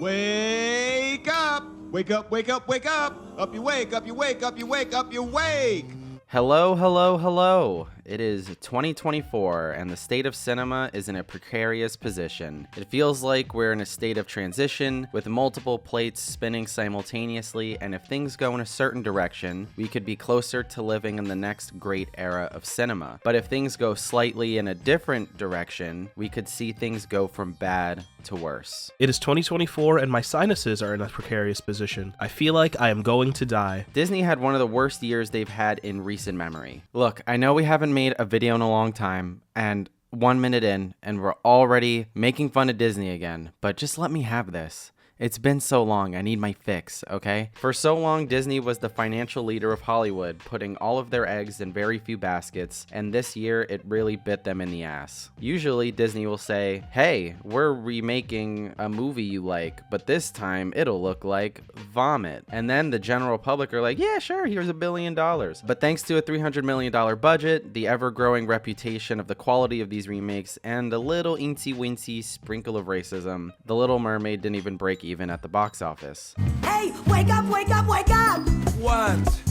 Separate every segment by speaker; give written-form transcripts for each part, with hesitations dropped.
Speaker 1: Wake up! Wake up, wake up, wake up! Up you wake, up you wake, up you wake, up you wake!
Speaker 2: Hello, hello, hello. It is 2024 and the state of cinema is in a precarious position. It feels like we're in a state of transition with multiple plates spinning simultaneously, and if things go in a certain direction, we could be closer to living in the next great era of cinema. But if things go slightly in a different direction, we could see things go from bad to worse.
Speaker 3: It is 2024 and my sinuses are in a precarious position. I feel like I am going to die.
Speaker 2: Disney had one of the worst years they've had in recent memory. Look, I know we haven't made a video in a long time, and 1 minute in, and we're already making fun of Disney again, but just let me have this. It's been so long, I need my fix, okay? For so long, Disney was the financial leader of Hollywood, putting all of their eggs in very few baskets, and this year, it really bit them in the ass. Usually, Disney will say, hey, we're remaking a movie you like, but this time, it'll look like vomit. And then the general public are like, yeah, sure, here's $1 billion. But thanks to a $300 million budget, the ever-growing reputation of the quality of these remakes, and a little incy-wincy sprinkle of racism, The Little Mermaid didn't even break even at the box office.
Speaker 4: Hey, wake up, wake up, wake up!
Speaker 1: What?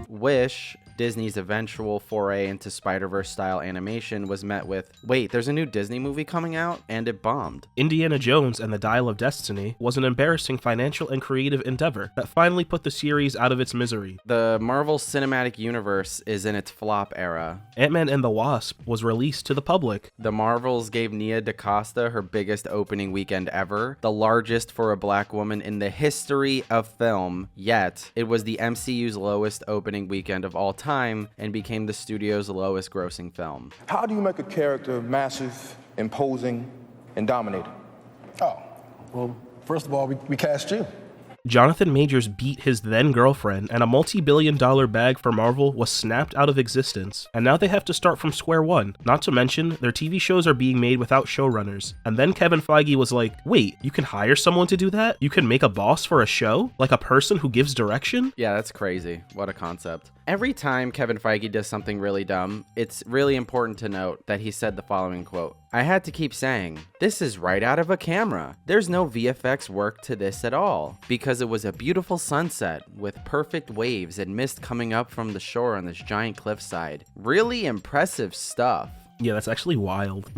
Speaker 2: Wish, Disney's eventual foray into Spider-Verse style animation, was met with, wait, there's a new Disney movie coming out? And it bombed.
Speaker 3: Indiana Jones and the Dial of Destiny was an embarrassing financial and creative endeavor that finally put the series out of its misery.
Speaker 2: The Marvel Cinematic Universe is in its flop era.
Speaker 3: Ant-Man and the Wasp was released to the public.
Speaker 2: The Marvels gave Nia DaCosta her biggest opening weekend ever, the largest for a black woman in the history of film, yet it was the MCU's lowest opening weekend of all time and became the studio's lowest grossing film.
Speaker 5: How do you make a character massive, imposing, and dominating?
Speaker 6: Oh, well, first of all, we cast you.
Speaker 3: Jonathan Majors beat his then-girlfriend, and a multi-billion-dollar bag for Marvel was snapped out of existence, and now they have to start from square one. Not to mention, their TV shows are being made without showrunners. And then Kevin Feige was like, wait, you can hire someone to do that? You can make a boss for a show? Like a person who gives direction?
Speaker 2: Yeah, that's crazy. What a concept. Every time Kevin Feige does something really dumb, it's really important to note that he said the following quote, I had to keep saying, this is right out of a camera. There's no VFX work to this at all, because it was a beautiful sunset with perfect waves and mist coming up from the shore on this giant cliffside. Really impressive stuff.
Speaker 3: Yeah, that's actually wild.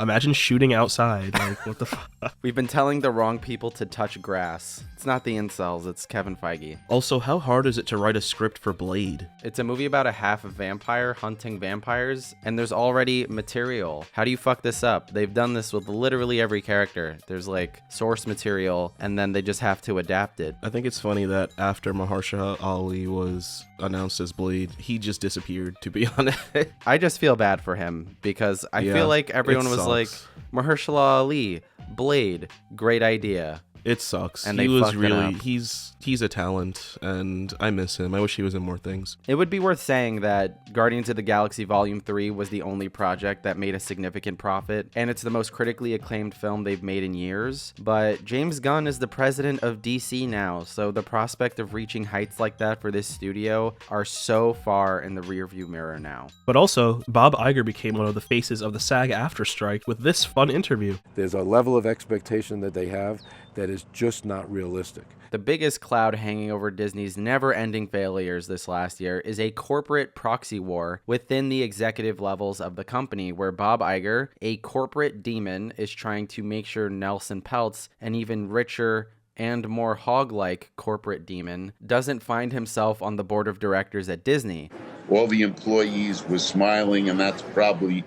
Speaker 3: Imagine shooting outside. Like, what the fuck?
Speaker 2: We've been telling the wrong people to touch grass. It's not the incels, it's Kevin Feige.
Speaker 3: Also, how hard is it to write a script for Blade?
Speaker 2: It's a movie about a half vampire hunting vampires, and there's already material. How do you fuck this up? They've done this with literally every character. There's like source material, and then they just have to adapt it.
Speaker 7: I think it's funny that after Mahershala Ali was announced as Blade, he just disappeared, to be honest.
Speaker 2: I just feel bad for him because I feel like everyone was like, Mahershala Ali, Blade, great idea.
Speaker 7: It sucks.
Speaker 2: And
Speaker 7: he
Speaker 2: they
Speaker 7: was
Speaker 2: fucked it
Speaker 7: really,
Speaker 2: up.
Speaker 7: he's a talent, and I miss him. I wish he was in more things.
Speaker 2: It would be worth saying that Guardians of the Galaxy Volume 3 was the only project that made a significant profit, and it's the most critically acclaimed film they've made in years. But James Gunn is the president of DC now, so the prospect of reaching heights like that for this studio are so far in the rearview mirror now.
Speaker 3: But also, Bob Iger became one of the faces of the SAG-AFTRA strike with this fun interview.
Speaker 8: There's a level of expectation that they have that is just not realistic.
Speaker 2: The biggest cloud hanging over Disney's never-ending failures this last year is a corporate proxy war within the executive levels of the company, where Bob Iger, a corporate demon, is trying to make sure Nelson Peltz, an even richer and more hog-like corporate demon, doesn't find himself on the board of directors at Disney.
Speaker 9: All the employees were smiling, and that's probably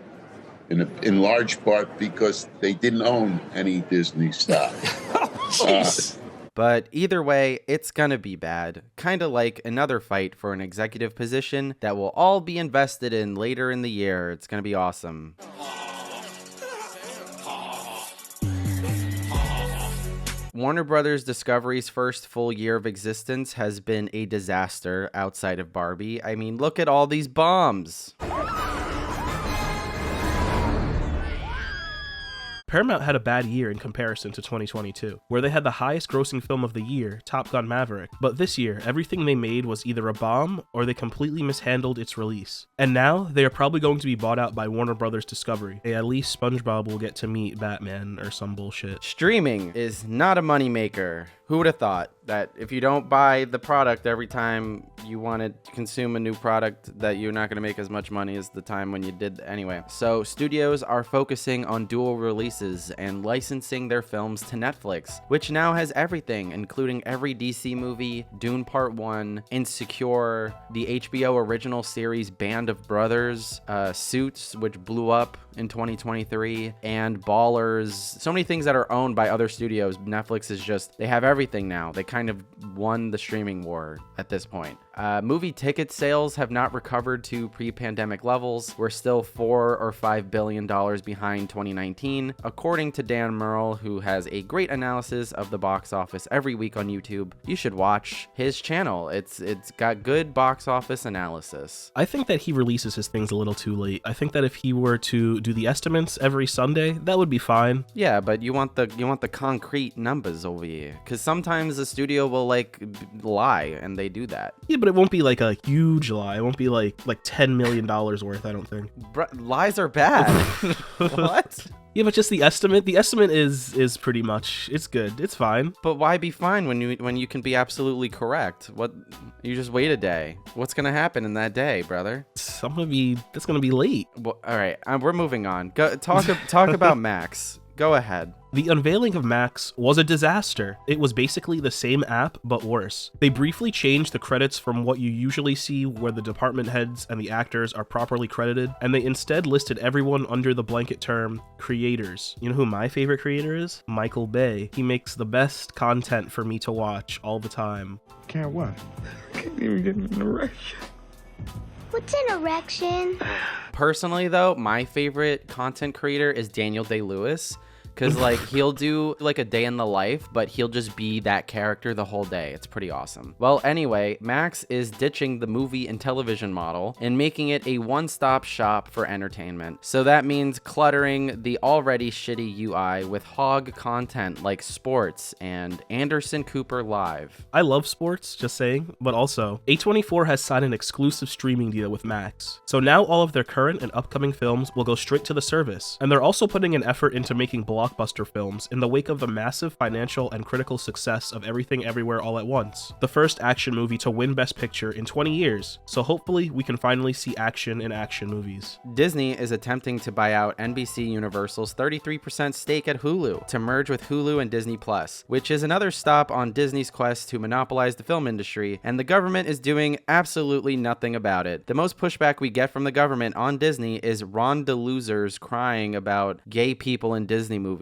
Speaker 9: in large part because they didn't own any Disney stock.
Speaker 2: But either way, it's gonna be bad. Kinda like another fight for an executive position that will all be invested in later in the year. It's gonna be awesome. Warner Brothers Discovery's first full year of existence has been a disaster outside of Barbie. I mean, look at all these bombs.
Speaker 3: Paramount had a bad year in comparison to 2022, where they had the highest grossing film of the year, Top Gun Maverick, but this year, everything they made was either a bomb or they completely mishandled its release. And now, they are probably going to be bought out by Warner Brothers Discovery. Hey, at least SpongeBob will get to meet Batman or some bullshit.
Speaker 2: Streaming is not a moneymaker. Who would have thought that if you don't buy the product every time you want to consume a new product, that you're not going to make as much money as the time when you did anyway? So studios are focusing on dual releases and licensing their films to Netflix, which now has everything, including every DC movie, Dune Part 1, Insecure, the HBO original series Band of Brothers, Suits, which blew up in 2023, and Ballers. So many things that are owned by other studios. Netflix is just, they have everything now. They kind of won the streaming war at this point. Movie ticket sales have not recovered to pre-pandemic levels. We're still $4 or $5 billion behind 2019, according to Dan Merle, who has a great analysis of the box office every week on YouTube. You should watch his channel. It's got good box office analysis.
Speaker 3: I think that he releases his things a little too late. I think that if he were to do the estimates every Sunday, that would be fine.
Speaker 2: Yeah, but you want the concrete numbers over here, because sometimes the studio will lie, and they do that.
Speaker 3: Yeah, but it won't be like a huge lie. It won't be like $10 million worth, I don't think.
Speaker 2: Lies are bad. What?
Speaker 3: Yeah, but just the estimate. The estimate is pretty much, it's good. It's fine.
Speaker 2: But why be fine when you can be absolutely correct? What? You just wait a day. What's gonna happen in that day, brother?
Speaker 3: That's gonna be late.
Speaker 2: Well, all right, we're moving on. Go talk about Max. Go ahead.
Speaker 3: The unveiling of Max was a disaster. It was basically the same app, but worse. They briefly changed the credits from what you usually see where the department heads and the actors are properly credited, and they instead listed everyone under the blanket term creators. You know who my favorite creator is? Michael Bay. He makes the best content for me to watch all the time.
Speaker 5: Can't what? Can't even get an erection.
Speaker 10: What's an erection?
Speaker 2: Personally, though, my favorite content creator is Daniel Day-Lewis. Because, he'll do, a day in the life, but he'll just be that character the whole day. It's pretty awesome. Well, anyway, Max is ditching the movie and television model and making it a one-stop shop for entertainment. So that means cluttering the already shitty UI with hog content like sports and Anderson Cooper Live.
Speaker 3: I love sports, just saying, but also, A24 has signed an exclusive streaming deal with Max. So now all of their current and upcoming films will go straight to the service. And they're also putting an effort into making blockbuster films in the wake of the massive financial and critical success of Everything Everywhere All at Once, the first action movie to win Best Picture in 20 years, so hopefully we can finally see action in action movies.
Speaker 2: Disney is attempting to buy out NBC Universal's 33% stake at Hulu to merge with Hulu and Disney Plus, which is another stop on Disney's quest to monopolize the film industry, and the government is doing absolutely nothing about it. The most pushback we get from the government on Disney is Ron DeLosers crying about gay people in Disney movies.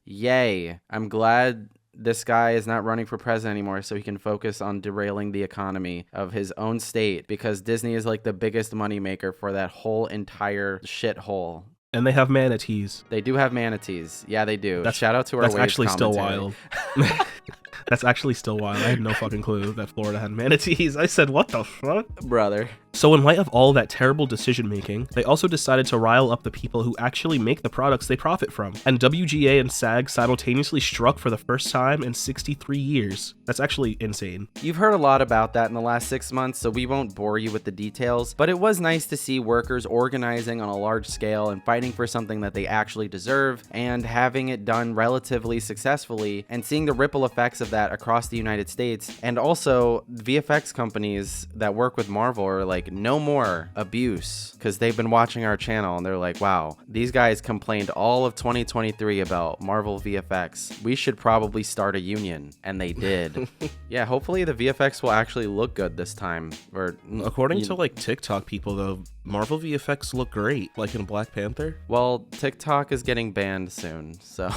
Speaker 2: Yay. I'm glad this guy is not running for president anymore so he can focus on derailing the economy of his own state, because Disney is the biggest moneymaker for that whole entire shithole.
Speaker 3: And they have manatees.
Speaker 2: They do have manatees. Yeah, they do. Shout out to our
Speaker 3: That's
Speaker 2: Waves
Speaker 3: actually still
Speaker 2: commentary.
Speaker 3: wild. That's actually still wild. I had no fucking clue that Florida had manatees. I said, what the fuck?
Speaker 2: Brother.
Speaker 3: So in light of all that terrible decision making, they also decided to rile up the people who actually make the products they profit from. And WGA and SAG simultaneously struck for the first time in 63 years. That's actually insane.
Speaker 2: You've heard a lot about that in the last 6 months, so we won't bore you with the details, but it was nice to see workers organizing on a large scale and fighting for something that they actually deserve, and having it done relatively successfully, and seeing the ripple effects of that across the United States. And also, VFX companies that work with Marvel are like, no more abuse, because they've been watching our channel and they're like, wow, these guys complained all of 2023 about Marvel VFX. We should probably start a union. And they did. Yeah, hopefully the VFX will actually look good this time. Or
Speaker 7: according to TikTok people though, Marvel VFX look great, like in Black Panther.
Speaker 2: Well, TikTok is getting banned soon, so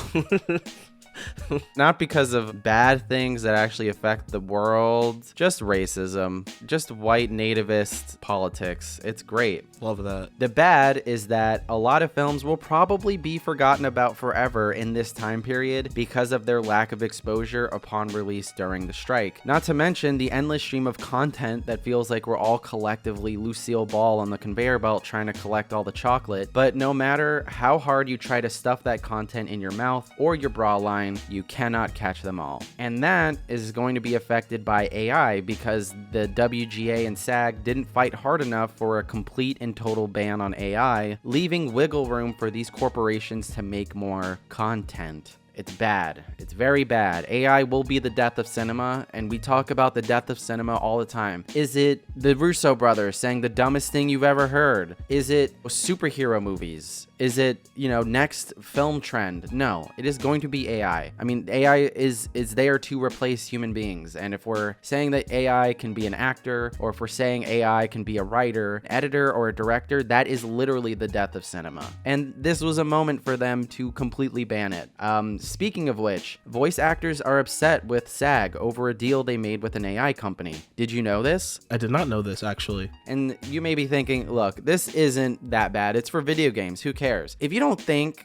Speaker 2: Not because of bad things that actually affect the world, just racism, just white nativist politics. It's great.
Speaker 7: Love that.
Speaker 2: The bad is that a lot of films will probably be forgotten about forever in this time period because of their lack of exposure upon release during the strike. Not to mention the endless stream of content that feels like we're all collectively Lucille Ball on the conveyor belt trying to collect all the chocolate. But no matter how hard you try to stuff that content in your mouth or your bra line, you cannot catch them all. And that is going to be affected by AI because the WGA and SAG didn't fight hard enough for a complete and total ban on AI, leaving wiggle room for these corporations to make more content. It's bad. It's very bad. AI will be the death of cinema, and we talk about the death of cinema all the time. Is it the Russo brothers saying the dumbest thing you've ever heard? Is it superhero movies? Is it, next film trend? No, it is going to be AI. I mean, AI is there to replace human beings. And if we're saying that AI can be an actor, or if we're saying AI can be a writer, editor, or a director, that is literally the death of cinema. And this was a moment for them to completely ban it. Speaking of which, voice actors are upset with SAG over a deal they made with an AI company. Did you know this?
Speaker 3: I did not know this, actually.
Speaker 2: And you may be thinking, look, this isn't that bad. It's for video games. Who cares? If you don't think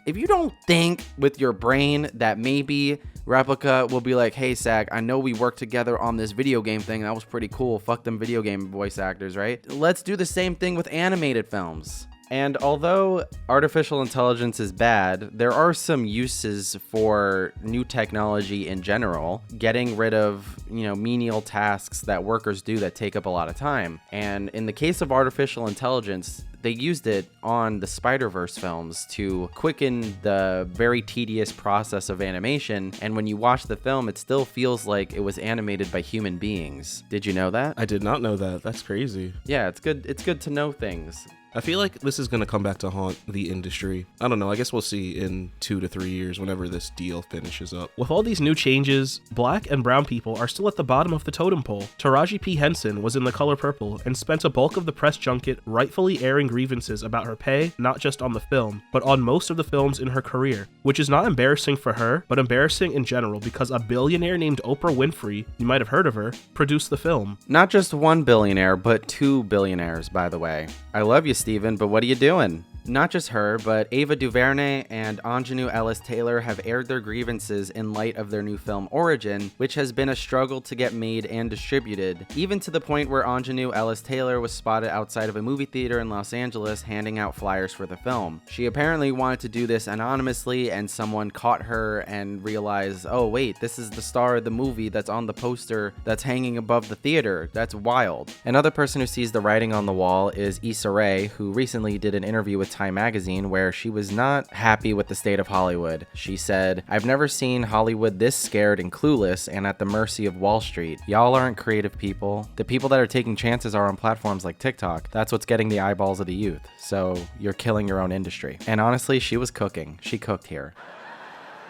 Speaker 2: with your brain that maybe Replica will be like, hey, SAG, I know we worked together on this video game thing. That was pretty cool. Fuck them video game voice actors, right? Let's do the same thing with animated films. And although artificial intelligence is bad, there are some uses for new technology in general, getting rid of, menial tasks that workers do that take up a lot of time. And in the case of artificial intelligence, they used it on the Spider-Verse films to quicken the very tedious process of animation. And when you watch the film, it still feels like it was animated by human beings. Did you know that?
Speaker 7: I did not know that. That's crazy.
Speaker 2: Yeah, it's good. It's good to know things.
Speaker 7: I feel like this is going to come back to haunt the industry. I don't know. I guess we'll see in 2 to 3 years whenever this deal finishes up.
Speaker 3: With all these new changes, black and brown people are still at the bottom of the totem pole. Taraji P. Henson was in The Color Purple and spent a bulk of the press junket rightfully airing grievances about her pay, not just on the film, but on most of the films in her career, which is not embarrassing for her, but embarrassing in general because a billionaire named Oprah Winfrey, you might have heard of her, produced the film.
Speaker 2: Not just one billionaire, but 2 billionaires, by the way. I love you, Steven, but what are you doing? Not just her, but Ava DuVernay and Anjanou Ellis-Taylor have aired their grievances in light of their new film Origin, which has been a struggle to get made and distributed, even to the point where Anjanou Ellis-Taylor was spotted outside of a movie theater in Los Angeles handing out flyers for the film. She apparently wanted to do this anonymously, and someone caught her and realized, oh wait, this is the star of the movie that's on the poster that's hanging above the theater. That's wild. Another person who sees the writing on the wall is Issa Rae, who recently did an interview with Time magazine where she was not happy with the state of Hollywood. She said, "I've never seen Hollywood this scared and clueless and at the mercy of Wall Street. Y'all aren't creative people. The people that are taking chances are on platforms like TikTok. That's what's getting the eyeballs of the youth. So you're killing your own industry." And honestly, she was cooking. She cooked here.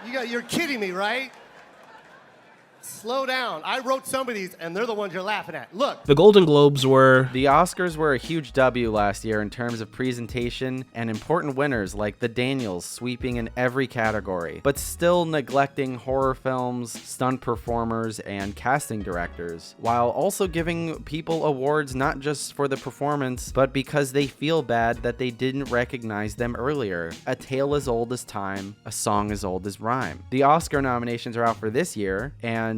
Speaker 11: You're kidding me, right? Slow down. I wrote some of these, and they're the ones you're laughing at. Look.
Speaker 3: The Golden Globes were...
Speaker 2: The Oscars were a huge W last year in terms of presentation and important winners like the Daniels sweeping in every category, but still neglecting horror films, stunt performers, and casting directors, while also giving people awards not just for the performance, but because they feel bad that they didn't recognize them earlier. A tale as old as time, a song as old as rhyme. The Oscar nominations are out for this year, and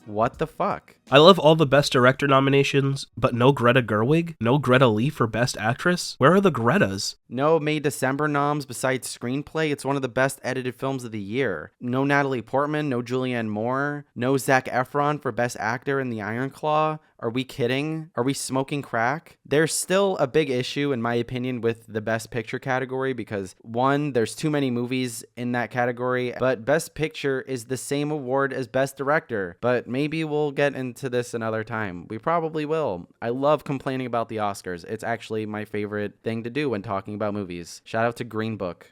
Speaker 2: what the fuck?
Speaker 3: I love all the Best Director nominations, but no Greta Gerwig? No Greta Lee for Best Actress? Where are the Gretas?
Speaker 2: No May December noms besides screenplay. It's one of the best edited films of the year. No Natalie Portman, no Julianne Moore, no Zac Efron for Best Actor in The Iron Claw. Are we kidding? Are we smoking crack? There's still a big issue, in my opinion, with the Best Picture category because, one, there's too many movies in that category, but Best Picture is the same award as Best Director. But maybe we'll get into this another time. We probably will. I love complaining about the Oscars. It's actually my favorite thing to do when talking about movies. Shout out to Green Book.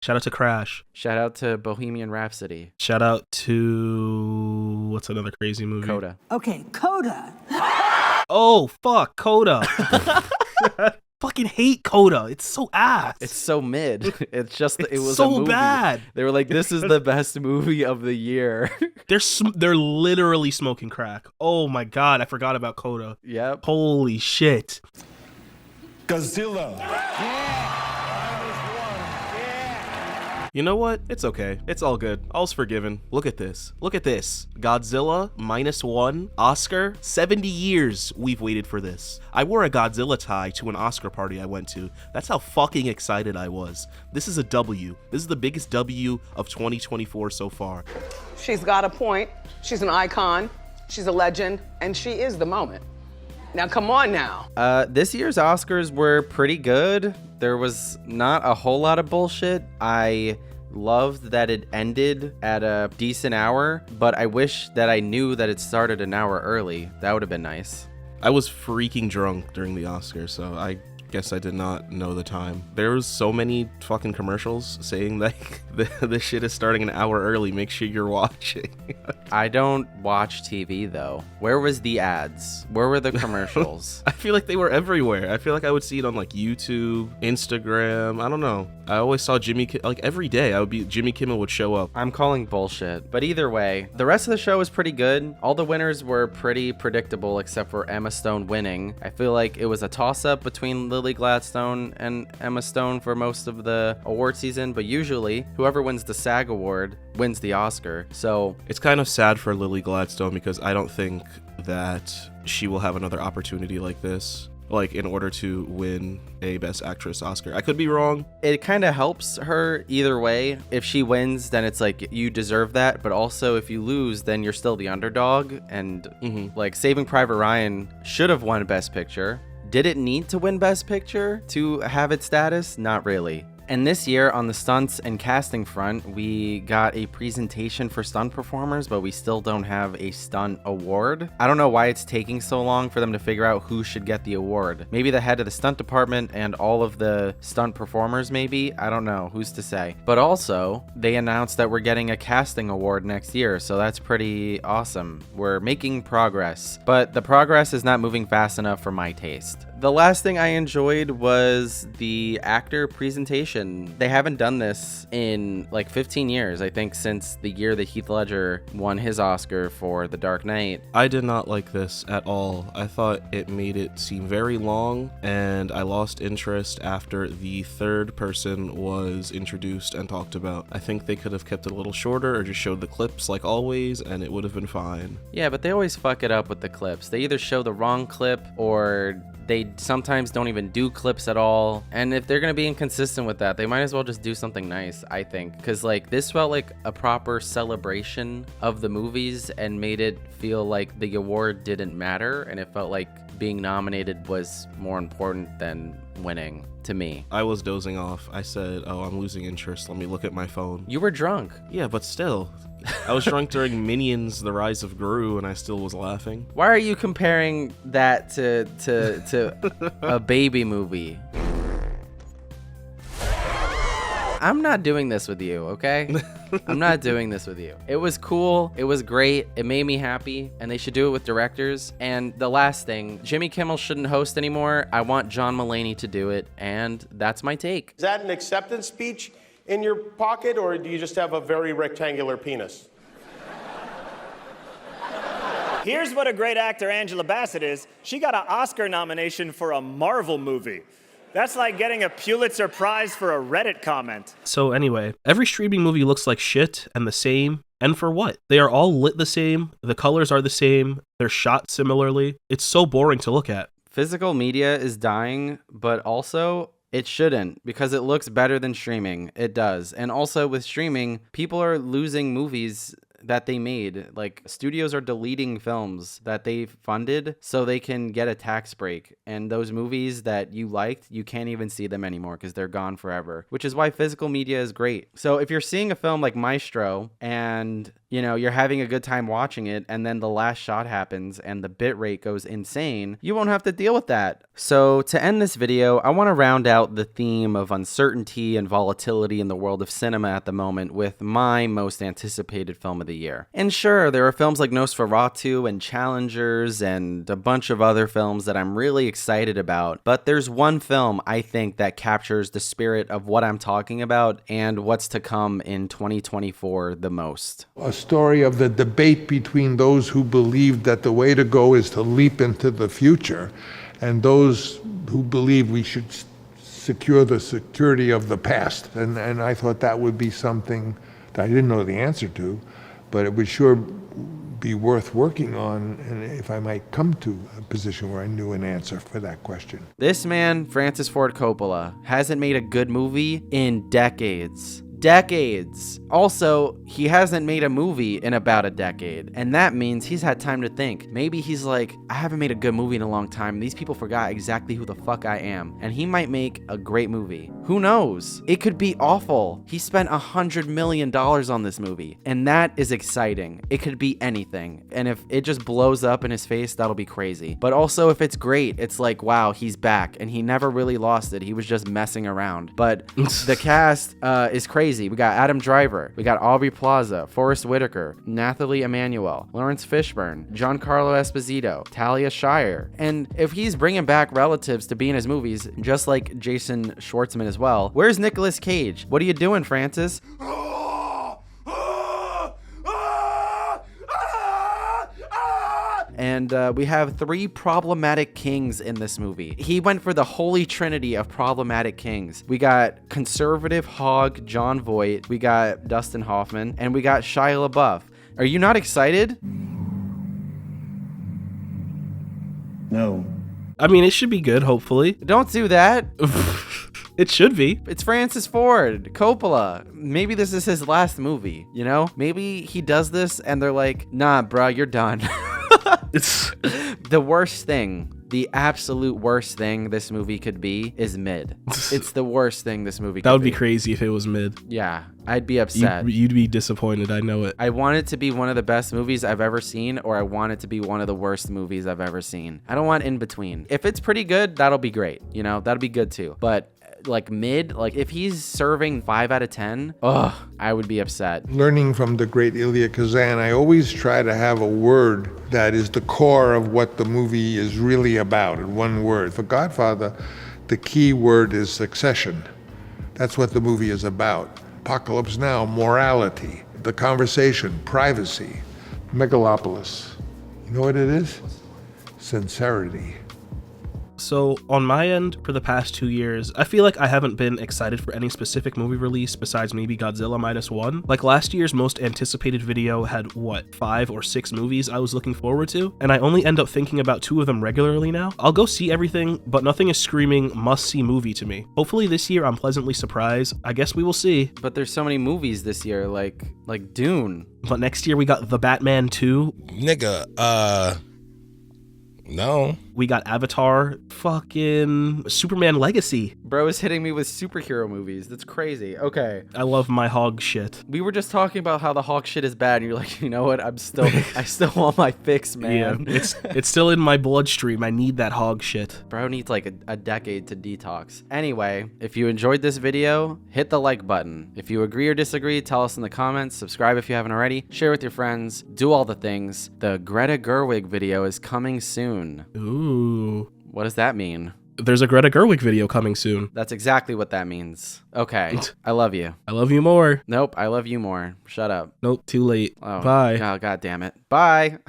Speaker 3: Shout out to Crash.
Speaker 2: Shout out to Bohemian Rhapsody.
Speaker 3: Shout out to... what's another crazy movie?
Speaker 2: Coda.
Speaker 4: Okay, Coda.
Speaker 3: Oh, fuck, Coda. fucking hate Coda. It's so ass.
Speaker 2: It's so mid. It's just it was
Speaker 3: so
Speaker 2: a movie.
Speaker 3: bad.
Speaker 2: They were like, this is the best movie of the year.
Speaker 3: They're literally smoking crack. Oh my god, I forgot about Coda.
Speaker 2: Yep.
Speaker 3: Holy shit.
Speaker 6: Godzilla.
Speaker 7: You know what? It's okay. It's all good. All's forgiven. Look at this. Look at this. Godzilla -1 Oscar. 70 years we've waited for this. I wore a Godzilla tie to an Oscar party I went to. That's how fucking excited I was. This is a W. This is the biggest W of 2024 so far.
Speaker 12: She's got a point. She's an icon. She's a legend. And she is the moment. Now, come on now.
Speaker 2: This year's Oscars were pretty good. There was not a whole lot of bullshit. I loved that it ended at a decent hour, but I wish that I knew that it started an hour early. That would have been nice.
Speaker 7: I was freaking drunk during the Oscars, so I guess I did not know the time. There was so many fucking commercials saying that this shit is starting an hour early. Make sure you're watching.
Speaker 2: I don't watch TV though. Where was the ads? Where were the commercials?
Speaker 7: I feel like they were everywhere. I feel like I would see it on like YouTube, Instagram. I don't know. I always saw like every day Jimmy Kimmel would show up.
Speaker 2: I'm calling bullshit. But either way, the rest of the show was pretty good. All the winners were pretty predictable except for Emma Stone winning. I feel like it was a toss-up between Lily Gladstone and Emma Stone for most of the award season, but usually whoever wins the SAG award wins the Oscar. So
Speaker 7: it's kind of sad for Lily Gladstone because I don't think that she will have another opportunity like this, like in order to win a Best Actress Oscar. I could be wrong.
Speaker 2: It kind of helps her either way. If she wins, then it's like you deserve that, but also if you lose, then you're still the underdog. And like Saving Private Ryan should have won Best Picture. Did it need to win Best Picture to have its status? Not really. And this year, on the stunts and casting front, we got a presentation for stunt performers, but we still don't have a stunt award. I don't know why it's taking so long for them to figure out who should get the award. Maybe the head of the stunt department and all of the stunt performers, maybe? I don't know. Who's to say? But also, they announced that we're getting a casting award next year, so that's pretty awesome. We're making progress, but the progress is not moving fast enough for my taste. The last thing I enjoyed was the actor presentation. They haven't done this in like 15 years, I think, since the year that Heath Ledger won his Oscar for The Dark Knight.
Speaker 7: I did not like this at all. I thought it made it seem very long, and I lost interest after the third person was introduced and talked about. I think they could have kept it a little shorter or just showed the clips like always, and it would have been fine.
Speaker 2: Yeah, but they always fuck it up with the clips. They either show the wrong clip or they sometimes don't even do clips at all. And if they're gonna be inconsistent with that, they might as well just do something nice, I think. Because like this felt like a proper celebration of the movies and made it feel like the award didn't matter, and it felt like being nominated was more important than winning to me.
Speaker 7: I was dozing off. I said, oh, I'm losing interest. Let me look at my phone.
Speaker 2: You were drunk.
Speaker 7: Yeah, but still. I was drunk during Minions: The Rise of Gru, and I still was laughing.
Speaker 2: Why are you comparing that to a baby movie? I'm not doing this with you, okay? I'm not doing this with you. It was cool. It was great. It made me happy, and they should do it with directors. And the last thing, Jimmy Kimmel shouldn't host anymore. I want John Mulaney to do it, and that's my take.
Speaker 13: Is that an acceptance speech in your pocket, or do you just have a very rectangular penis?
Speaker 14: Here's what a great actor Angela Bassett is. She got an Oscar nomination for a Marvel movie. That's like getting a Pulitzer Prize for a Reddit comment.
Speaker 3: So anyway, every streaming movie looks like shit and the same. And for what? They are all lit the same. The colors are the same. They're shot similarly. It's so boring to look at.
Speaker 2: Physical media is dying, but also it shouldn't, because it looks better than streaming. It does. And also with streaming, people are losing movies that they made. Like, studios are deleting films that they funded so they can get a tax break, and those movies that you liked, you can't even see them anymore because they're gone forever, which is why physical media is great. So if you're seeing a film like Maestro and you know, you're having a good time watching it, and then the last shot happens and the bit rate goes insane, you won't have to deal with that. So to end this video, I want to round out the theme of uncertainty and volatility in the world of cinema at the moment with my most anticipated film of the year. And sure, there are films like Nosferatu and Challengers and a bunch of other films that I'm really excited about, but there's one film I think that captures the spirit of what I'm talking about and what's to come in 2024 the most.
Speaker 15: A story of the debate between those who believe that the way to go is to leap into the future and those who believe we should secure the security of the past. And I thought that would be something that I didn't know the answer to, but it would sure be worth working on, and if I might come to a position where I knew an answer for that question.
Speaker 2: This man, Francis Ford Coppola, hasn't made a good movie in decades. Also, he hasn't made a movie in about a decade, and that means he's had time to think. Maybe he's like, I haven't made a good movie in a long time. These people forgot exactly who the fuck I am, and he might make a great movie. Who knows? It could be awful. He spent $100 million on this movie, and that is exciting. It could be anything, and if it just blows up in his face, that'll be crazy. But also, if it's great, it's like, wow, he's back, and he never really lost it. He was just messing around. But the cast is crazy. We got Adam Driver, we got Aubrey Plaza, Forrest Whitaker, Nathalie Emmanuel, Lawrence Fishburne, Giancarlo Esposito, Talia Shire. And if he's bringing back relatives to be in his movies, just like Jason Schwartzman as well, where's Nicolas Cage? What are you doing, Francis? And we have 3 problematic kings in this movie. He went for the holy trinity of problematic kings. We got conservative hog Jon Voight, we got Dustin Hoffman, and we got Shia LaBeouf. Are you not excited?
Speaker 3: No. I mean, it should be good, hopefully.
Speaker 2: Don't do that.
Speaker 3: It should be.
Speaker 2: It's Francis Ford Coppola. Maybe this is his last movie, you know? Maybe he does this and they're like, nah, bro, you're done.
Speaker 3: It's
Speaker 2: the worst thing. The absolute worst thing this movie could be is mid. It's the worst thing this movie could be.
Speaker 3: That would be crazy if it was mid.
Speaker 2: Yeah, I'd be upset.
Speaker 3: You'd be disappointed, I know it.
Speaker 2: I want it to be one of the best movies I've ever seen, or I want it to be one of the worst movies I've ever seen. I don't want in between. If it's pretty good, that'll be great. You know, that'll be good too. But like mid, like if he's serving 5 out of 10, I would be upset.
Speaker 15: Learning from the great Elia Kazan, I always try to have a word that is the core of what the movie is really about, in one word. For Godfather, the key word is succession. That's what the movie is about. Apocalypse Now, morality, the conversation, privacy, megalopolis. You know what it is? Sincerity.
Speaker 3: So on my end, for the past 2 years, I feel like I haven't been excited for any specific movie release besides maybe Godzilla -1. Like last year's most anticipated video had, 5 or 6 movies I was looking forward to, and I only end up thinking about 2 of them regularly now. I'll go see everything, but nothing is screaming must-see movie to me. Hopefully this year I'm pleasantly surprised. I guess we will see.
Speaker 2: But there's so many movies this year, like Dune.
Speaker 3: But next year we got The Batman 2.
Speaker 16: No.
Speaker 3: We got Avatar, fucking Superman Legacy.
Speaker 2: Bro is hitting me with superhero movies. That's crazy. Okay.
Speaker 3: I love my hog shit.
Speaker 2: We were just talking about how the hog shit is bad, and you're like, you know what? I still want my fix, man.
Speaker 3: Yeah, it's still in my bloodstream. I need that hog shit.
Speaker 2: Bro needs like a decade to detox. Anyway, if you enjoyed this video, hit the like button. If you agree or disagree, tell us in the comments. Subscribe if you haven't already. Share with your friends. Do all the things. The Greta Gerwig video is coming soon.
Speaker 3: Ooh.
Speaker 2: What does that mean?
Speaker 3: There's a Greta Gerwig video coming soon.
Speaker 2: That's exactly what that means. Okay. I love you.
Speaker 3: I love you more.
Speaker 2: Nope, I love you more. Shut up.
Speaker 3: Nope, too late.
Speaker 2: Oh,
Speaker 3: Bye.
Speaker 2: Oh, God damn it. Bye.